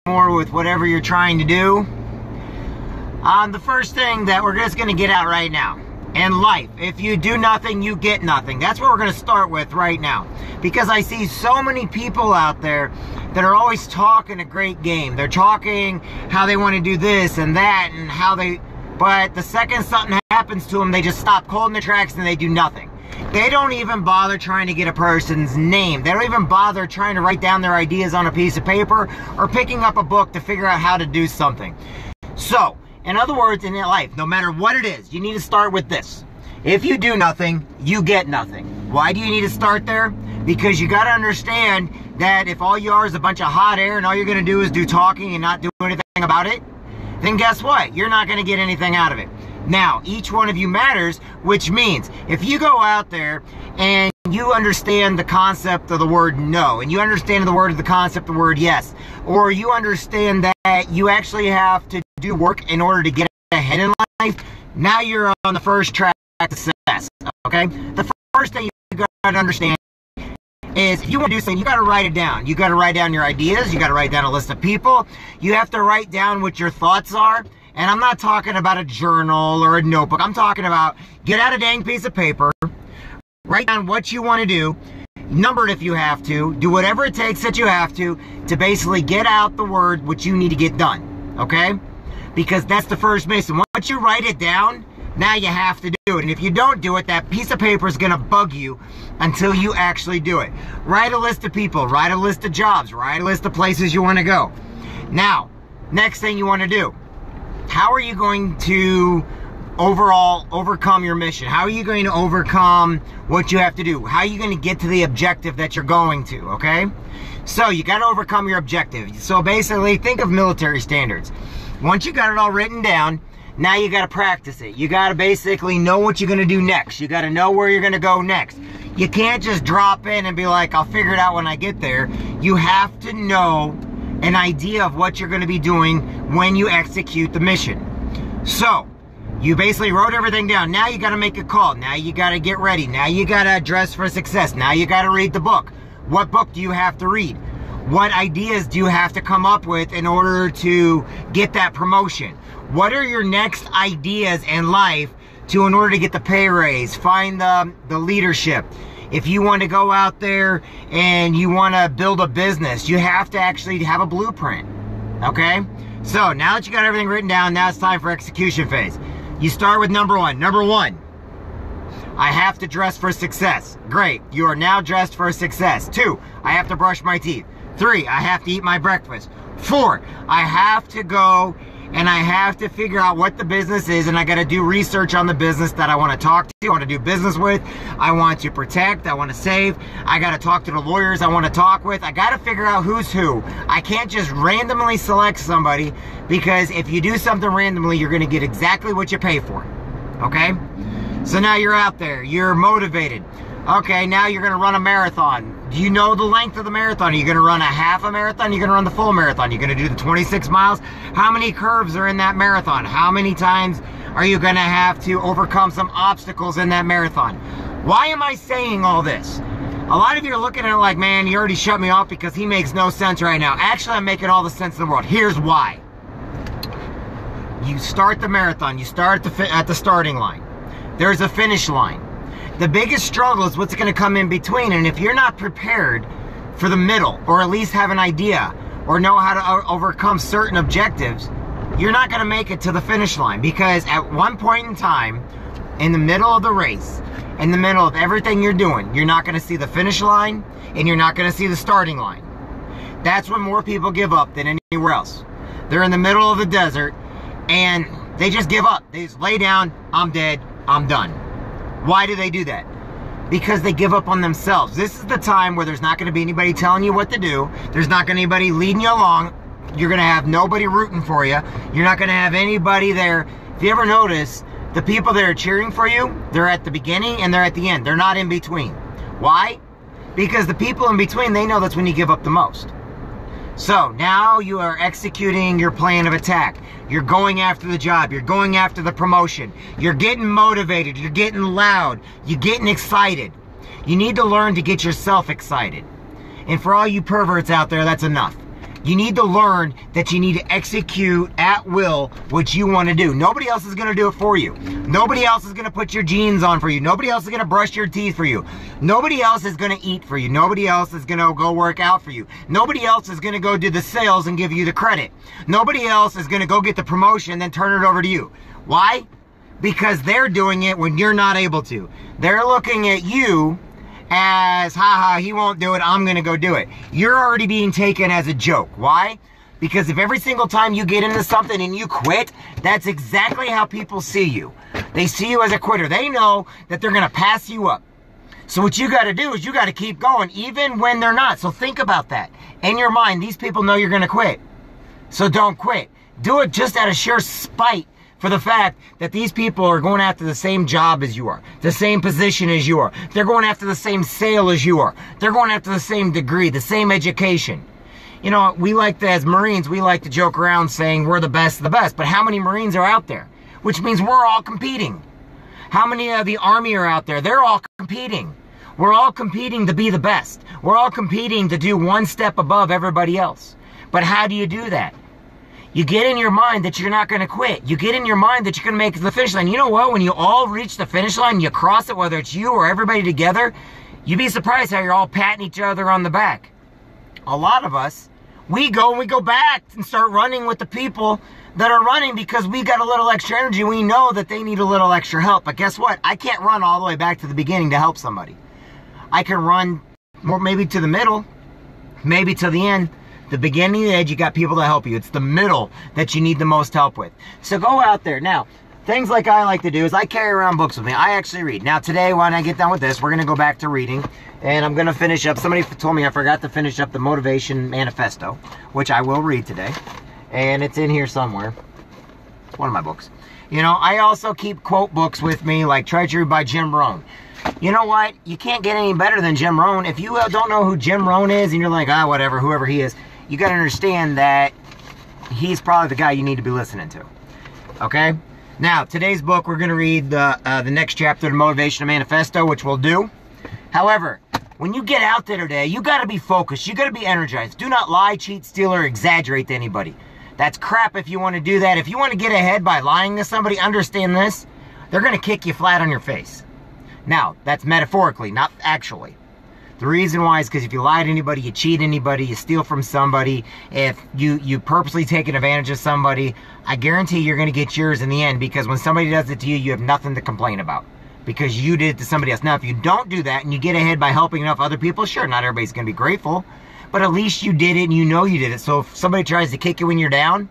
more with whatever you're trying to do. The first thing that we're just going to get out right now. In life, if you do nothing, you get nothing. That's what we're going to start with right now. Because I see so many people out there that are always talking a great game. They're talking how they want to do this and that and how they... But the second something happens to them, they just stop cold in their tracks and they do nothing. They don't even bother trying to get a person's name. They don't even bother trying to write down their ideas on a piece of paper or picking up a book to figure out how to do something. So, in other words, in life, no matter what it is, you need to start with this. If you do nothing, you get nothing. Why do you need to start there? Because you got to understand that if all you are is a bunch of hot air and all you're going to do is do talking and not do anything about it, then guess what? You're not going to get anything out of it. Now, each one of you matters, which means if you go out there and you understand the concept of the word no, and you understand the concept of the word yes, or you understand that you actually have to do work in order to get ahead in life, now you're on the first track to success, okay? The first thing you got to understand is if you want to do something, you got to write it down. You got to write down your ideas. You got to write down a list of people. You have to write down what your thoughts are. And I'm not talking about a journal or a notebook. I'm talking about get out a dang piece of paper, write down what you want to do, number it if you have to, do whatever it takes that you have to basically get out the word which you need to get done, okay? Because that's the first mission. Once you write it down, now you have to do it. And if you don't do it, that piece of paper is going to bug you until you actually do it. Write a list of people, write a list of jobs, write a list of places you want to go. Now, next thing you want to do. How are you going to overcome your mission? How are you going to overcome what you have to do? How are you going to get to the objective that you're going to, okay? So you got to overcome your objective. So basically, think of military standards. Once you got it all written down, now you got to practice it. You got to basically know what you're going to do next. You got to know where you're going to go next. You can't just drop in and be like, I'll figure it out when I get there. You have to know an idea of what you're going to be doing when you execute the mission. So, you basically wrote everything down. Now you got to make a call. Now you got to get ready. Now you got to dress for success. Now you got to read the book. What book do you have to read? What ideas do you have to come up with in order to get that promotion? What are your next ideas in life in order to get the pay raise, find the leadership? If you want to go out there and you want to build a business, you have to actually have a blueprint, okay? So now that you got everything written down, now it's time for execution phase. You start with number one. Number one, I have to dress for success. Great, you are now dressed for success. 2, I have to brush my teeth. 3, I have to eat my breakfast. 4, I have to go and I have to figure out what the business is, and I got to do research on the business that I want to talk to, I want to do business with, I want to protect, I want to save, I got to talk to the lawyers I want to talk with, I got to figure out who's who. I can't just randomly select somebody, because if you do something randomly, you're going to get exactly what you pay for, okay? So now you're out there, you're motivated. Okay, now you're going to run a marathon. Do you know the length of the marathon? Are you going to run a half a marathon? Are you going to run the full marathon? Are you going to do the 26 miles? How many curves are in that marathon? How many times are you going to have to overcome some obstacles in that marathon? Why am I saying all this? A lot of you are looking at it like, man, you already shut me off because he makes no sense right now. Actually, I'm making all the sense in the world. Here's why. You start the marathon. You start at the starting line. There's a finish line. The biggest struggle is what's going to come in between, and if you're not prepared for the middle, or at least have an idea, or know how to overcome certain objectives, you're not going to make it to the finish line, because at one point in time, in the middle of the race, in the middle of everything you're doing, you're not going to see the finish line, and you're not going to see the starting line. That's when more people give up than anywhere else. They're in the middle of the desert, and they just give up. They just lay down, I'm dead, I'm done. Why do they do that? Because they give up on themselves. This is the time where there's not going to be anybody telling you what to do. There's not going to be anybody leading you along. You're going to have nobody rooting for you. You're not going to have anybody there. If you ever notice, the people that are cheering for you, they're at the beginning and they're at the end. They're not in between. Why? Because the people in between, they know that's when you give up the most. So now you are executing your plan of attack. You're going after the job. You're going after the promotion. You're getting motivated. You're getting loud. You're getting excited. You need to learn to get yourself excited. And for all you perverts out there, that's enough. You need to learn that you need to execute at will what you want to do. Nobody else is going to do it for you. Nobody else is going to put your jeans on for you. Nobody else is going to brush your teeth for you. Nobody else is going to eat for you. Nobody else is going to go work out for you. Nobody else is going to go do the sales and give you the credit. Nobody else is going to go get the promotion and then turn it over to you. Why? Because they're doing it when you're not able to. They're looking at you as, haha, he won't do it, I'm gonna go do it. You're already being taken as a joke. Why? Because if every single time you get into something and you quit, that's exactly how people see you. They see you as a quitter. They know that they're gonna pass you up. So what you gotta do is you gotta keep going, even when they're not. So think about that. In your mind, these people know you're gonna quit. So don't quit. Do it just out of sheer spite for the fact that these people are going after the same job as you are, the same position as you are. They're going after the same sale as you are. They're going after the same degree, the same education. You know, we like to, as Marines, we like to joke around saying we're the best of the best, but how many Marines are out there? Which means we're all competing. How many of the Army are out there? They're all competing. We're all competing to be the best. We're all competing to do one step above everybody else. But how do you do that? You get in your mind that you're not going to quit. You get in your mind that you're going to make it to the finish line. You know what? When you all reach the finish line, you cross it, whether it's you or everybody together, you'd be surprised how you're all patting each other on the back. A lot of us, we go back and start running with the people that are running because we got a little extra energy. We know that they need a little extra help. But guess what? I can't run all the way back to the beginning to help somebody. I can run more, maybe to the middle, maybe to the end. The beginning and the edge, you got people to help you. It's the middle that you need the most help with. So go out there. Now, things like I like to do is I carry around books with me. I actually read. Now today, when I get done with this, we're going to go back to reading. And I'm going to finish up. Somebody told me I forgot to finish up the Motivation Manifesto, which I will read today. And it's in here somewhere. It's one of my books. You know, I also keep quote books with me, like Treasury by Jim Rohn. You know what? You can't get any better than Jim Rohn. If you don't know who Jim Rohn is, and you're like, whatever, whoever he is, you got to understand that he's probably the guy you need to be listening to. Okay? Now, today's book, we're going to read the next chapter of the Motivation Manifesto, which we'll do. However, when you get out there today, you got to be focused. You got to be energized. Do not lie, cheat, steal, or exaggerate to anybody. That's crap if you want to do that. If you want to get ahead by lying to somebody, understand this. They're going to kick you flat on your face. Now, that's metaphorically, not actually. The reason why is because if you lie to anybody, you cheat anybody, you steal from somebody, if you purposely take advantage of somebody, I guarantee you're going to get yours in the end, because when somebody does it to you, you have nothing to complain about because you did it to somebody else. Now, if you don't do that and you get ahead by helping enough other people, sure, not everybody's going to be grateful, but at least you did it and you know you did it. So if somebody tries to kick you when you're down,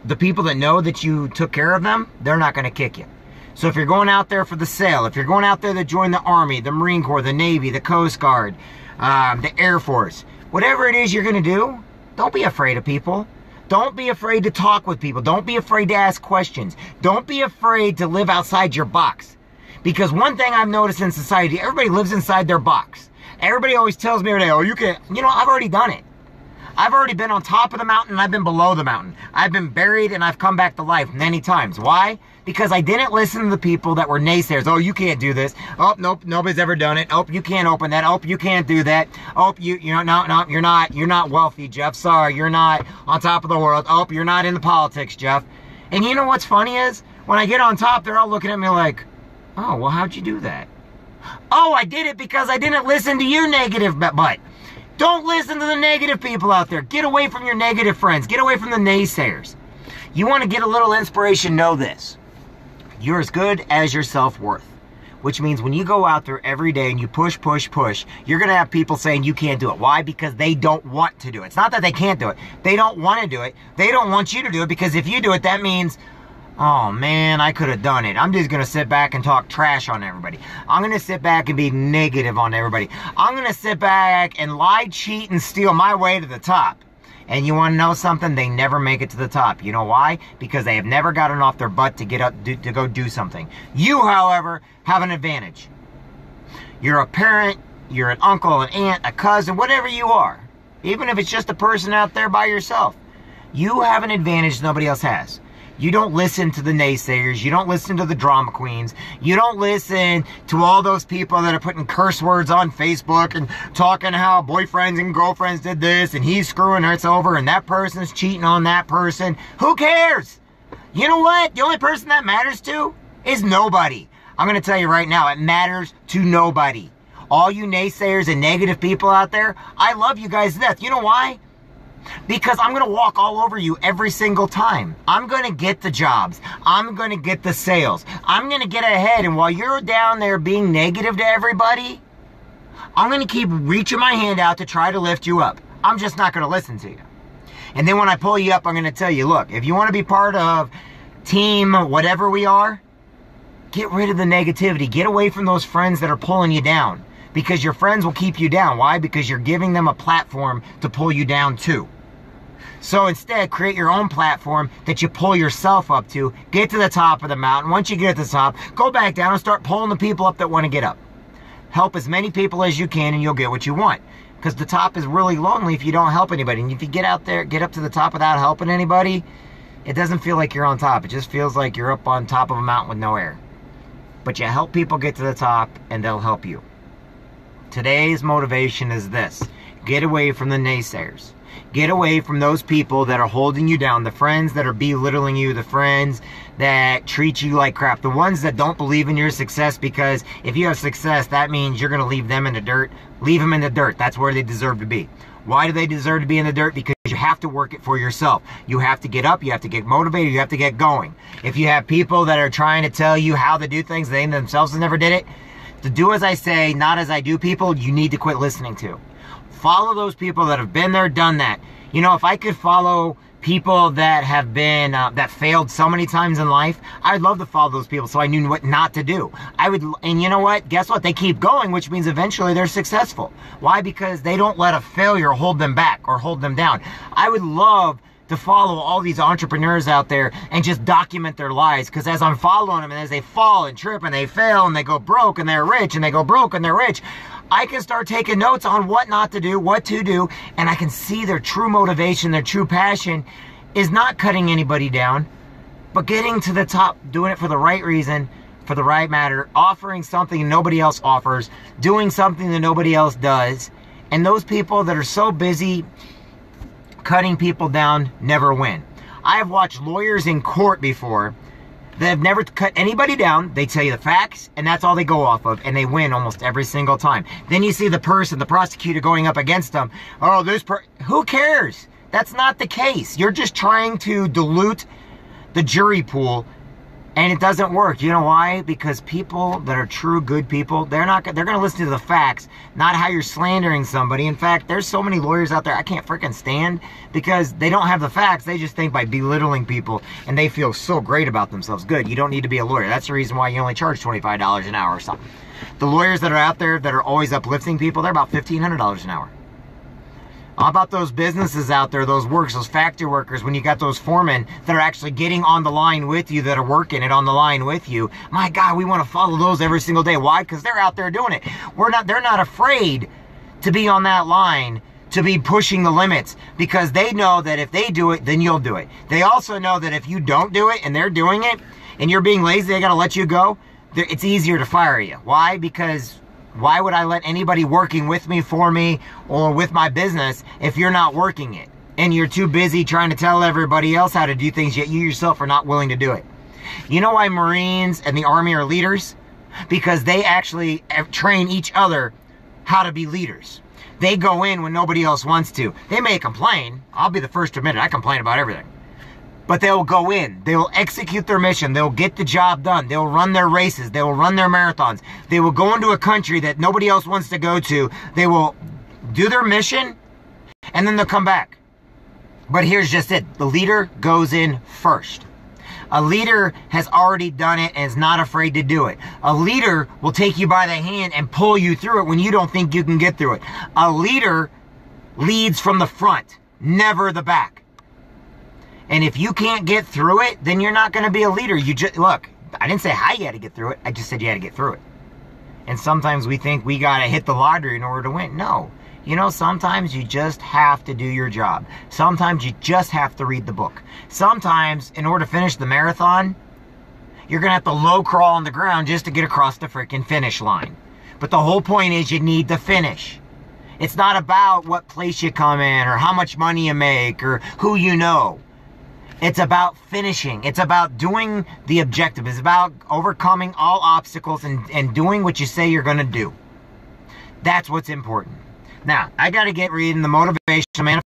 the people that know that you took care of them, they're not going to kick you. So if you're going out there for the sale, if you're going out there to join the Army, the Marine Corps, the Navy, the Coast Guard, the Air Force, whatever it is you're going to do, don't be afraid of people. Don't be afraid to talk with people. Don't be afraid to ask questions. Don't be afraid to live outside your box. Because one thing I've noticed in society, everybody lives inside their box. Everybody always tells me every day, oh, you can, you know, I've already done it. I've already been on top of the mountain and I've been below the mountain. I've been buried and I've come back to life many times. Why? Because I didn't listen to the people that were naysayers. Oh, you can't do this. Oh, nope, nobody's ever done it. Oh, you can't open that. Oh, you can't do that. Oh, no, you're not wealthy, Jeff. Sorry, you're not on top of the world. Oh, you're not in the politics, Jeff. And you know what's funny is, when I get on top, they're all looking at me like, oh, well, how'd you do that? Oh, I did it because I didn't listen to you, negative butt. Don't listen to the negative people out there. Get away from your negative friends. Get away from the naysayers. You want to get a little inspiration, know this. You're as good as your self-worth. Which means when you go out there every day and you push, you're going to have people saying you can't do it. Why? Because they don't want to do it. It's not that they can't do it. They don't want to do it. They don't want you to do it, because if you do it, that means, oh man, I could have done it. I'm just going to sit back and talk trash on everybody. I'm going to sit back and be negative on everybody. I'm going to sit back and lie, cheat, and steal my way to the top. And you want to know something? They never make it to the top. You know why? Because they have never gotten off their butt to get up to go do something. You, however, have an advantage. You're a parent, you're an uncle, an aunt, a cousin, whatever you are. Even if it's just a person out there by yourself. You have an advantage nobody else has. You don't listen to the naysayers. You don't listen to the drama queens. You don't listen to all those people that are putting curse words on Facebook and talking how boyfriends and girlfriends did this and he's screwing us over and that person's cheating on that person. Who cares? You know what? The only person that matters to is nobody. I'm going to tell you right now, it matters to nobody. All you naysayers and negative people out there, I love you guys to death. You know why? Because I'm going to walk all over you every single time. I'm going to get the jobs. I'm going to get the sales. I'm going to get ahead. And while you're down there being negative to everybody, I'm going to keep reaching my hand out to try to lift you up. I'm just not going to listen to you. And then when I pull you up, I'm going to tell you, look, if you want to be part of team whatever we are, get rid of the negativity. Get away from those friends that are pulling you down. Because your friends will keep you down. Why? Because you're giving them a platform to pull you down too. So instead, create your own platform that you pull yourself up to. Get to the top of the mountain. Once you get to the top, go back down and start pulling the people up that want to get up. Help as many people as you can and you'll get what you want. Because the top is really lonely if you don't help anybody. And if you get out there, get up to the top without helping anybody, it doesn't feel like you're on top. It just feels like you're up on top of a mountain with no air. But you help people get to the top and they'll help you. Today's motivation is this. Get away from the naysayers. Get away from those people that are holding you down. The friends that are belittling you. The friends that treat you like crap. The ones that don't believe in your success, because if you have success, that means you're going to leave them in the dirt. Leave them in the dirt. That's where they deserve to be. Why do they deserve to be in the dirt? Because you have to work it for yourself. You have to get up. You have to get motivated. You have to get going. If you have people that are trying to tell you how to do things, they themselves never did it. To do as I say, not as I do, people, you need to quit listening to. Follow those people that have been there, done that. You know, if I could follow people that have been, that failed so many times in life, I'd love to follow those people so I knew what not to do. And you know what? Guess what? They keep going, which means eventually they're successful. Why? Because they don't let a failure hold them back or hold them down. I would love to follow all these entrepreneurs out there and just document their lives, because as I'm following them and as they fall and trip and they fail and they go broke and they're rich and they go broke and they're rich, I can start taking notes on what not to do, what to do, and I can see their true motivation, their true passion is not cutting anybody down, but getting to the top, doing it for the right reason, for the right matter, offering something nobody else offers, doing something that nobody else does. And those people that are so busy cutting people down never win. I have watched lawyers in court before that have never cut anybody down. They tell you the facts, and that's all they go off of, and they win almost every single time. Then you see the person, the prosecutor, going up against them. Oh, who cares? That's not the case. You're just trying to dilute the jury pool, and it doesn't work. You know why? Because people that are true good people, they're going to listen to the facts, not how you're slandering somebody. In fact, there's so many lawyers out there I can't freaking stand, because they don't have the facts. They just think by belittling people, and they feel so great about themselves. Good. You don't need to be a lawyer. That's the reason why you only charge $25 an hour or something. The lawyers that are out there that are always uplifting people, they're about $1,500 an hour. How about those businesses out there, those factory workers, when you got those foremen that are actually getting on the line with you, that are working it on the line with you? My God, we want to follow those every single day. Why? Because they're out there doing it. They're not afraid to be on that line, to be pushing the limits, because they know that if they do it, then you'll do it. They also know that if you don't do it and they're doing it and you're being lazy, they got to let you go. It's easier to fire you. Why? Because why would I let anybody working with me, for me, or with my business if you're not working it? And you're too busy trying to tell everybody else how to do things, yet you yourself are not willing to do it. You know why Marines and the Army are leaders? Because they actually train each other how to be leaders. They go in when nobody else wants to. They may complain. I'll be the first to admit it. I complain about everything. But they'll go in. They will execute their mission. They'll get the job done. They'll run their races. They will run their marathons. They will go into a country that nobody else wants to go to. They will do their mission, and then they'll come back. But here's just it. The leader goes in first. A leader has already done it and is not afraid to do it. A leader will take you by the hand and pull you through it when you don't think you can get through it. A leader leads from the front, never the back. And if you can't get through it, then you're not going to be a leader. Look, I didn't say how you had to get through it. I just said you had to get through it. And sometimes we think we got to hit the lottery in order to win. No, You know, sometimes you just have to do your job. Sometimes you just have to read the book. Sometimes, in order to finish the marathon, you're going to have to low crawl on the ground just to get across the freaking finish line. But the whole point is you need to finish. It's not about what place you come in or how much money you make or who you know. It's about finishing. It's about doing the objective. It's about overcoming all obstacles and doing what you say you're going to do. That's what's important. Now, I got to get reading the Motivational